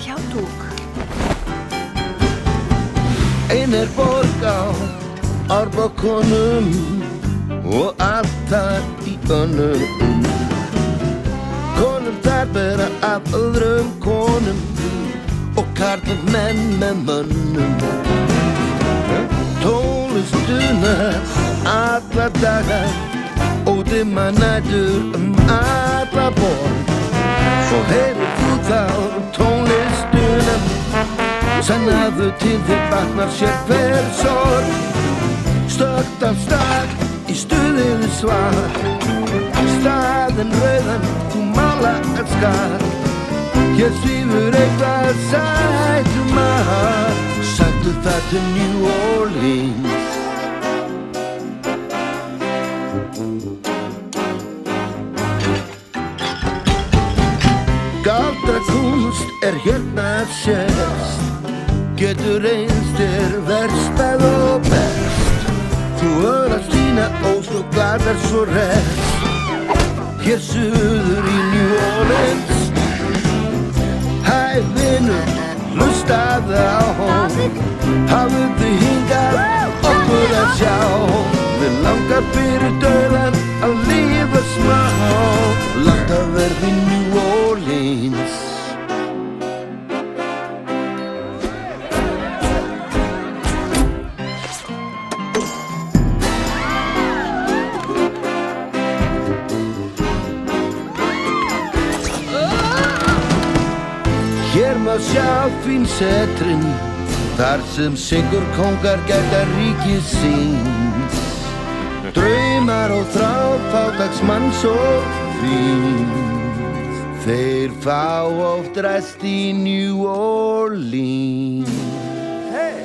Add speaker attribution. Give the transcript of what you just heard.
Speaker 1: hjátrúk.
Speaker 2: Ein borg á Árbakkanum og alltaf í önnum. Konur þar bera af öðrum konum og karlmenn með mönnum. Tónlistunar alla daga og dimma nætur alla borg. Og heyrir þú þá tónlistuna, sannaðu til þig batnar sér hver sorg. Stökkt af stað í stuðinu svar, staðinn rauðan þú mála að skar. Hér svífur eitthvað sætum að, sagtu það til New Orleans. Galdrakunst hérna sést, getur reynst þér verst að og best. Þú öðrast þína ósk og gladar svo rest, hér suður í New Orleans. Hæ vinur, hlustaðu á, hafðu þið hingað okkur að sjá. Við langar fyrir dauðan að lifa smá, langt að verða í New Orleans. Hér má sjá fín setrin, þar sem sigur kóngar gæta ríkið síns. Draumar og þrá fátæks manns og víns, þeir fá oft ræst í New Orleans. Hey!